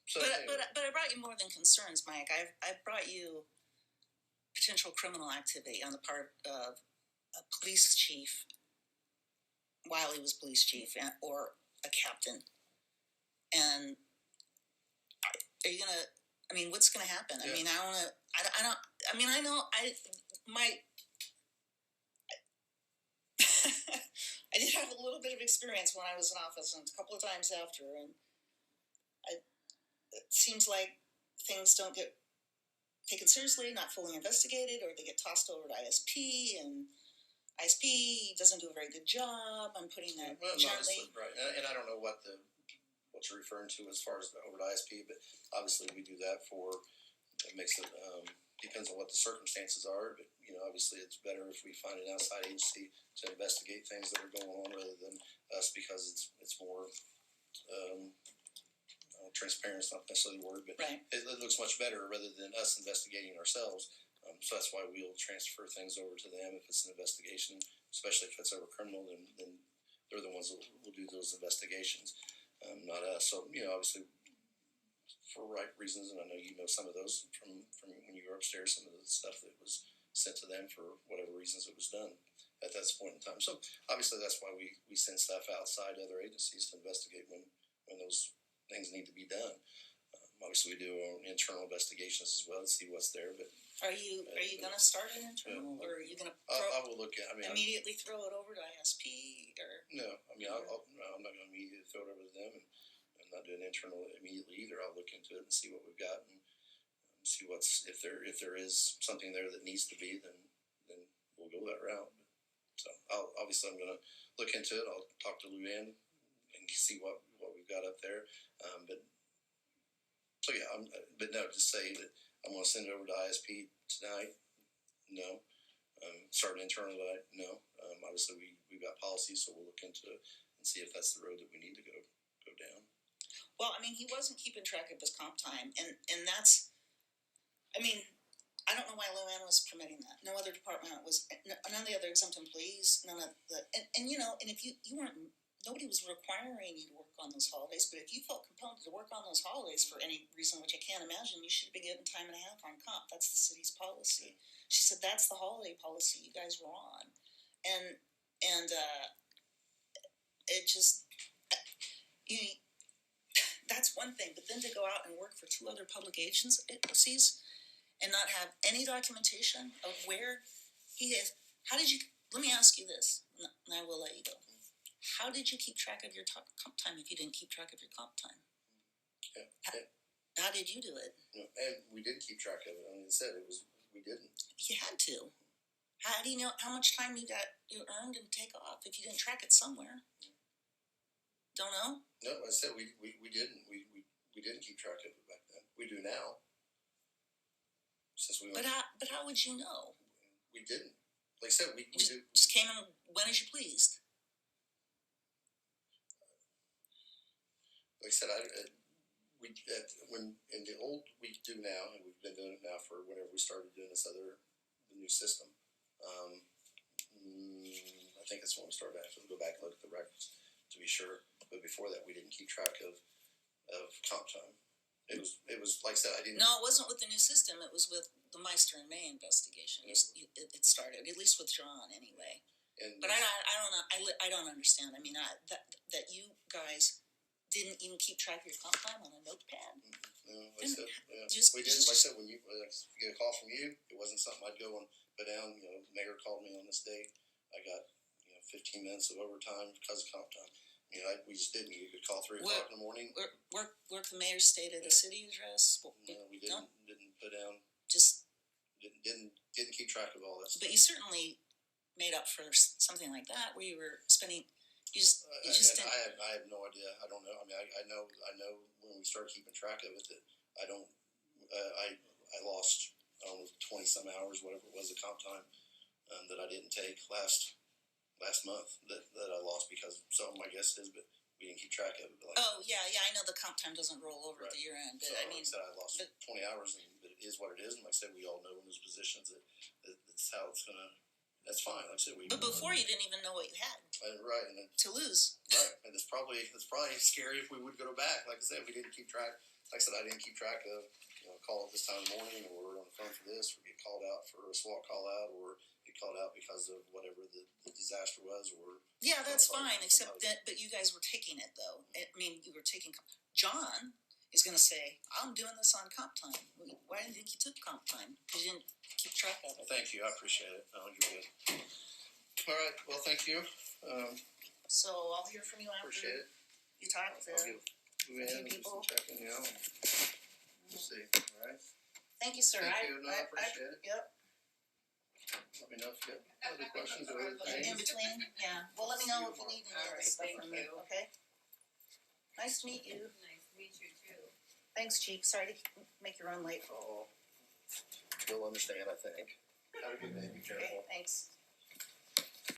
So, but I brought you more than concerns, Mike. I've brought you potential criminal activity on the part of a police chief while he was police chief, or a captain. And are you gonna? I mean, what's gonna happen? Yeah. I mean, I want to. I don't. I mean, I know. My. I did have a little bit of experience when I was in office, and a couple of times after, and it seems like things don't get taken seriously, not fully investigated, or they get tossed over to ISP, and ISP doesn't do a very good job. I'm putting that gently. Right, and I don't know what you're referring to as far as over to ISP, but obviously we do that for. It makes it depends on what the circumstances are, but obviously it's better if we find an outside agency to investigate things that are going on rather than us, because it's more transparent. It's not necessarily the word, but right. it looks much better rather than us investigating ourselves. So that's why we'll transfer things over to them if it's an investigation, especially if it's over criminal. Then they're the ones that will do those investigations, not us. So obviously, for right reasons, and I know you know some of those from when you were upstairs, some of the stuff that was sent to them for whatever reasons it was done at that point in time. So obviously that's why we send stuff outside other agencies to investigate when those things need to be done. Obviously we do our own internal investigations as well to see what's there. But are you going to start an internal, or are you going to? I will look at. Immediately throw it over to ISP, or no? I mean, I'm not going to immediately throw it over to them, and I'm not doing internal immediately either. I'll look into it and see what we've got, and see if there is something there that needs to be, then we'll go that route. So obviously I'm going to look into it. I'll talk to Luann and see what we've got up there. But so yeah, but no, just say that I'm going to send it over to ISP tonight. No. Start internal tonight. No. Obviously we've got policies, so we'll look into it and see if that's the road that we need to go down. Well, I mean, he wasn't keeping track of his comp time, and that's. I mean, I don't know why Luann was permitting that. No other department was. None of the other exempt employees. None of the. And if you weren't. Nobody was requiring you to work on those holidays. But if you felt compelled to work on those holidays for any reason, which I can't imagine, you should have been given time and a half on comp. That's the city's policy. She said that's the holiday policy you guys were on, and it just. That's one thing, but then to go out and work for two other public agencies and not have any documentation of where he is. How did you? Let me ask you this, and I will let you go. How did you keep track of your comp time if you didn't keep track of your comp time? Yeah. How did you do it? And we did keep track of it. I mean, we didn't. You had to. How do you know how much time you earned and take off if you didn't track it somewhere? Don't know. No, I said we didn't. We didn't keep track of it back then. We do now. Since we went. But how would you know? We didn't. Like I said, we just came and went as you pleased. Like I said, when in the old we do now, and we've been doing it now for whenever we started doing the new system. I think that's when we started. I have to go back and look at the records to be sure. But before that, we didn't keep track of comp time. It was like I said, I didn't. No, it wasn't with the new system. It was with the Meister and May investigation. It started, at least with John, anyway. But I don't know. I don't understand. I mean, that you guys didn't even keep track of your comp time on a notepad. No, like I said, we didn't. Like I said, when you get a call from you, it wasn't something I'd go and put down. The mayor called me on this date. I got 15 minutes of overtime because of comp time. We just didn't. You could call 3 o'clock in the morning. Work the mayor's stated the city address. No, we didn't. No? Didn't put down. Just didn't keep track of all that stuff. But you certainly made up for something like that, where you were spending. You just didn't. I have no idea. I don't know. I mean, I know when we started keeping track of it that I don't. I lost 20 some hours, whatever it was, of comp time that I didn't take last month that I lost because some, I guess it is, but we didn't keep track of it. I know the comp time doesn't roll over at the year end, but so, I mean, like I said, I lost 20 hours, but it is what it is, and like I said, we all know in those positions that that's how it's gonna that's fine, like I said, we. But before you didn't even know what you had Right, and then, to lose. right, and it's probably scary if we would go back, like I said, we didn't keep track, like I said, I didn't keep track of, call at this time of the morning, or we're on the phone for this, or get called out for a SWAT call out, or get called out because of whatever the disaster was, or. Yeah, that's fine, except somebody. that, but you guys were taking it though. I mean, you were taking, John is gonna say, I'm doing this on comp time. Why didn't you think you took comp time? Cause you didn't keep track of it. Thank you, I appreciate it, you're good. Alright, well, thank you, So I'll hear from you after appreciate it. you talk to I'll give Luann few and people. some checking, we'll see, alright? Thank you, sir. Thank you. No, I appreciate it. Yep. Let me know if you have other questions or other In things. between, yeah. Well, let me know if you need any other Alright, stuff thank from me, you. okay? Nice to meet you. Nice to meet you too. Thanks, Chief. Sorry to make you run late. Oh, you'll understand, I think. Have a good day, be Okay, careful. thanks.